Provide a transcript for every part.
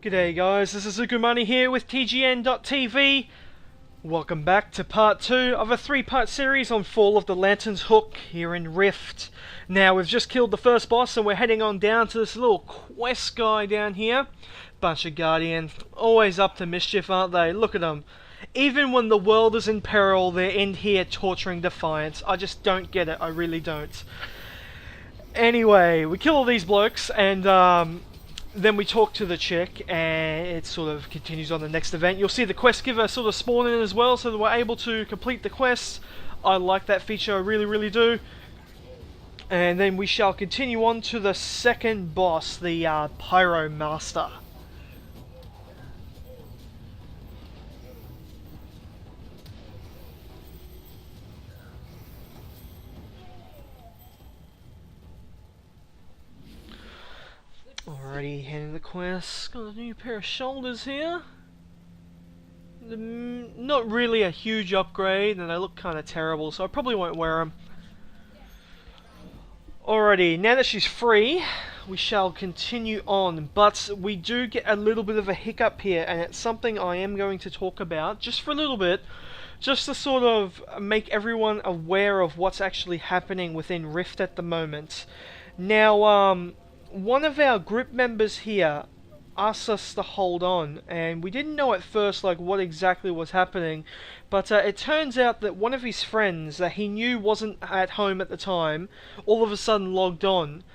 G'day guys, this is Zukumani here with tgnRIFT. Welcome back to part 2 of a 3-part series on Fall of the Lantern's Hook here in Rift. Now we've just killed the first boss and we're heading on down to this little quest guy down here. Bunch of Guardians, always up to mischief, aren't they? Look at them. Even when the world is in peril, they're in here torturing Defiance. I just don't get it, I really don't. Anyway, we kill all these blokes and then we talk to the chick, and it sort of continues on the next event. You'll see the quest giver sort of spawn in as well, so that we're able to complete the quests. I like that feature, I really do. And then we shall continue on to the second boss, the Pyromancer. Alrighty, handing the quest. Got a new pair of shoulders here. Not really a huge upgrade, and they look kind of terrible, so I probably won't wear them. Alrighty, now that she's free, we shall continue on, but we do get a little bit of a hiccup here, and it's something I am going to talk about, just for a little bit, just to sort of make everyone aware of what's actually happening within Rift at the moment. Now, one of our group members here asked us to hold on, and we didn't know at first like what exactly was happening, but it turns out that one of his friends that he knew wasn't at home at the time all of a sudden logged on.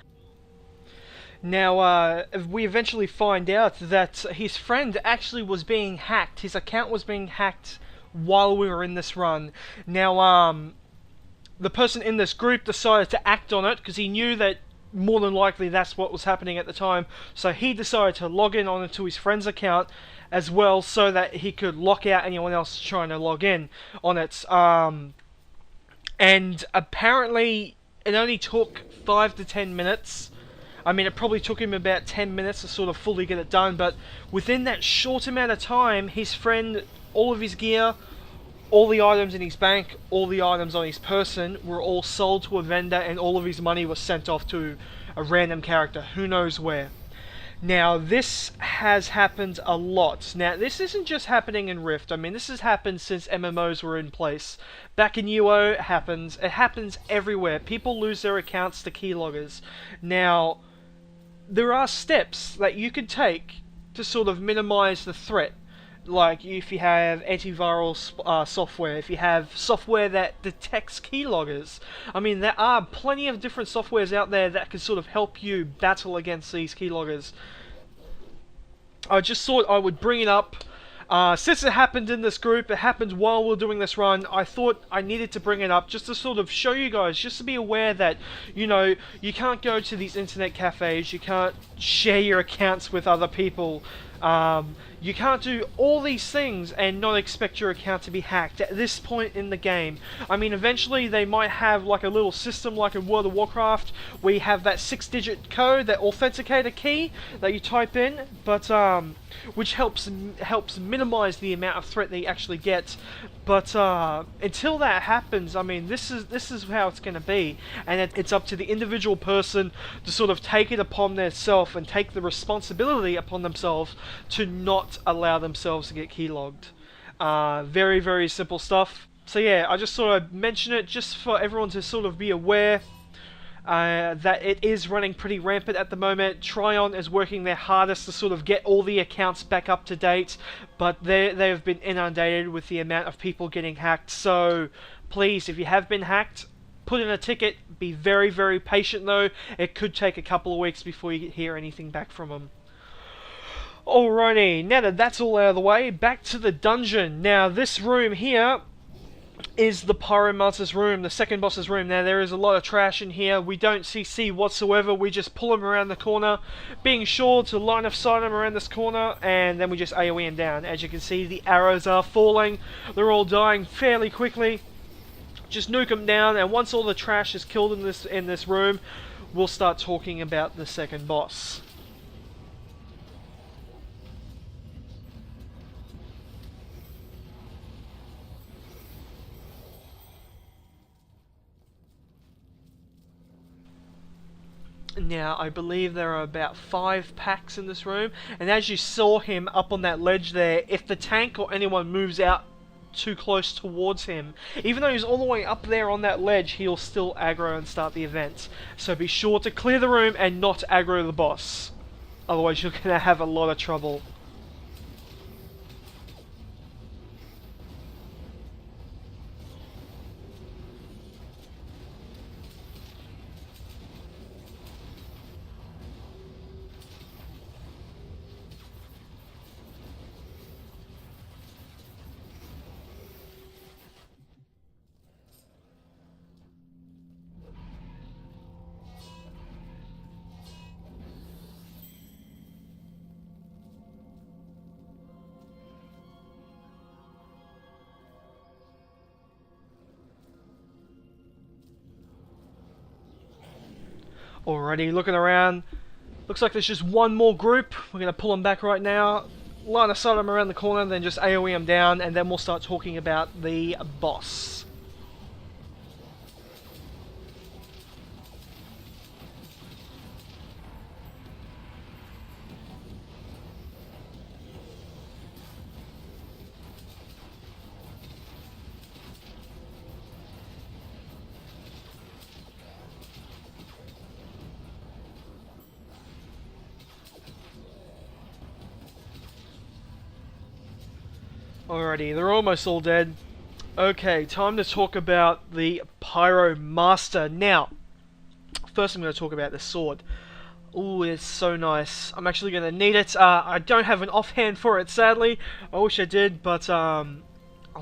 Now we eventually find out that his friend actually was being hacked. His account was being hacked while we were in this run. Now the person in this group decided to act on it because he knew that more than likely that's what was happening at the time, so he decided to log in onto his friend's account as well, so that he could lock out anyone else trying to log in on it. And apparently it only took 5 to 10 minutes. I mean, it probably took him about 10 minutes to sort of fully get it done, but within that short amount of time, his friend, all of his gear, all the items in his bank, all the items on his person were all sold to a vendor, and all of his money was sent off to a random character, who knows where. Now, this has happened a lot. Now, this isn't just happening in Rift. I mean, this has happened since MMOs were in place. Back in UO, it happens. It happens everywhere. People lose their accounts to keyloggers. Now, there are steps that you could take to sort of minimize the threat. Like if you have antiviral software, if you have software that detects keyloggers. I mean, there are plenty of different softwares out there that can sort of help you battle against these keyloggers. I just thought I would bring it up. Since it happened in this group, it happened while we were doing this run, I thought I needed to bring it up just to sort of show you guys, just to be aware that, you know, you can't go to these internet cafes, you can't share your accounts with other people. You can't do all these things and not expect your account to be hacked at this point in the game. I mean, eventually they might have like a little system like in World of Warcraft where you have that 6-digit code, that authenticator key that you type in, but which helps minimize the amount of threat that you actually get. But until that happens, I mean, this is how it's going to be, and it's up to the individual person to sort of take it upon themselves and take the responsibility upon themselves to not allow themselves to get keylogged. Very simple stuff. So yeah, I just thought I'd mention it just for everyone to sort of be aware that it is running pretty rampant at the moment. Tryon is working their hardest to sort of get all the accounts back up to date, but they've been inundated with the amount of people getting hacked. So please, if you have been hacked, put in a ticket. Be very patient though. It could take a couple of weeks before you hear anything back from them. Alrighty, now that that's all out of the way, back to the dungeon. Now this room here is the Pyromancer's room, the second boss's room. Now there is a lot of trash in here. We don't CC whatsoever. We just pull him around the corner, being sure to line of sight him around this corner, and then we just AoE him down. As you can see, the arrows are falling. They're all dying fairly quickly. Just nuke them down, and once all the trash is killed in this room, we'll start talking about the second boss. Now, I believe there are about 5 packs in this room, and as you saw him up on that ledge there, if the tank or anyone moves out too close towards him, even though he's all the way up there on that ledge, he'll still aggro and start the event. So be sure to clear the room and not aggro the boss, otherwise you're going to have a lot of trouble. Alrighty, looking around. Looks like there's just one more group. We're going to pull them back right now. Line of sight them around the corner, then just AoE them down, and then we'll start talking about the boss. Alrighty, they're almost all dead. Okay, time to talk about the Pyromancer. Now, first I'm going to talk about the sword. Ooh, it's so nice. I'm actually going to need it. I don't have an offhand for it, sadly. I wish I did, but I'll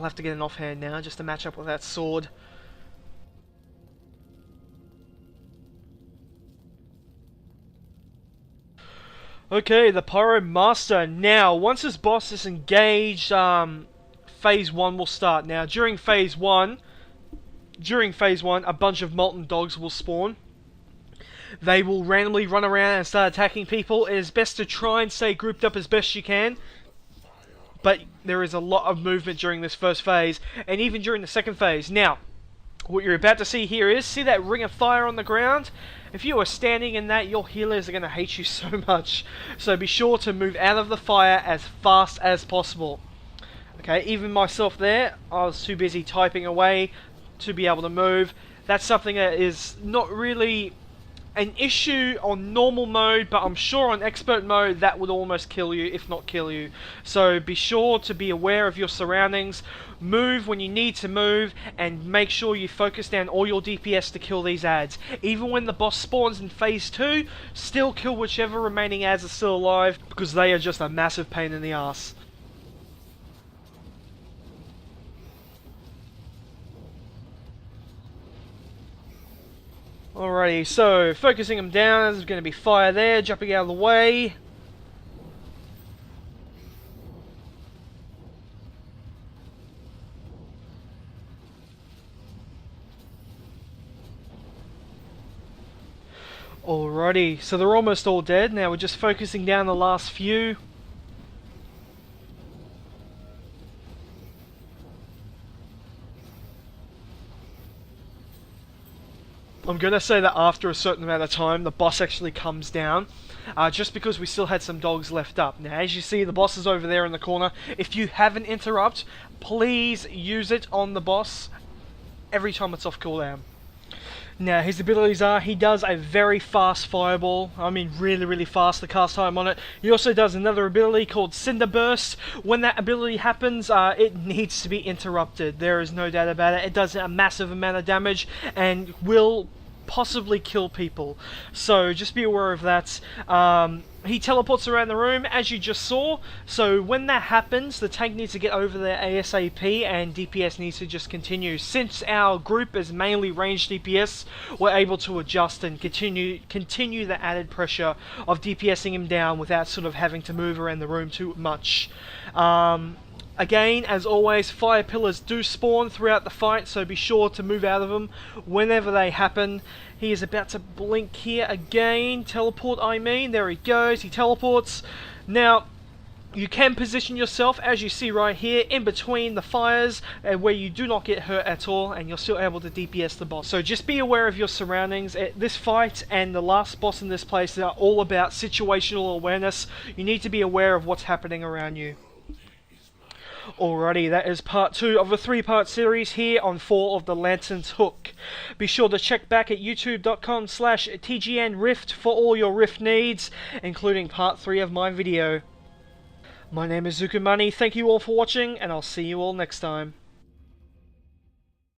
have to get an offhand now just to match up with that sword. Okay, the Pyromancer. Now, once this boss is engaged, phase 1 will start. Now, during phase 1, a bunch of molten dogs will spawn. They will randomly run around and start attacking people. It is best to try and stay grouped up as best you can. But there is a lot of movement during this first phase, and even during the second phase. Now, what you're about to see here is, see that ring of fire on the ground? If you are standing in that, your healers are going to hate you so much. So be sure to move out of the fire as fast as possible. Okay, even myself there, I was too busy typing away to be able to move. That's something that is not really an issue on normal mode, but I'm sure on expert mode that would almost kill you, if not kill you. So be sure to be aware of your surroundings, move when you need to move, and make sure you focus down all your DPS to kill these adds. Even when the boss spawns in phase 2, still kill whichever remaining adds are still alive, because they are just a massive pain in the ass. Alrighty, so focusing them down, there's going to be fire there, jumping out of the way. Alrighty, so they're almost all dead. Now we're just focusing down the last few. I'm going to say that after a certain amount of time, the boss actually comes down, just because we still had some dogs left up. Now, as you see, the boss is over there in the corner. If you have an interrupt, please use it on the boss every time it's off cooldown. Now, his abilities are, he does a very fast fireball. I mean, really, really fast, the cast time on it. He also does another ability called Cinder Burst. When that ability happens, it needs to be interrupted. There is no doubt about it. It does a massive amount of damage and will possibly kill people. So, just be aware of that. He teleports around the room, as you just saw. So when that happens, the tank needs to get over there ASAP, and DPS needs to just continue. Since our group is mainly ranged DPS, we're able to adjust and continue the added pressure of DPSing him down without sort of having to move around the room too much. Again, as always, fire pillars do spawn throughout the fight, so be sure to move out of them whenever they happen. He is about to blink here again. Teleport, I mean. There he goes. He teleports. Now, You can position yourself, as you see right here, in between the fires, where you do not get hurt at all, and you're still able to DPS the boss. So just be aware of your surroundings. This fight and the last boss in this place are all about situational awareness. You need to be aware of what's happening around you. Alrighty, that is part 2 of a 3-part series here on Fall of the Lantern's Hook. Be sure to check back at youtube.com/tgnRIFT for all your Rift needs, including part 3 of my video. My name is Zukumani, thank you all for watching, and I'll see you all next time.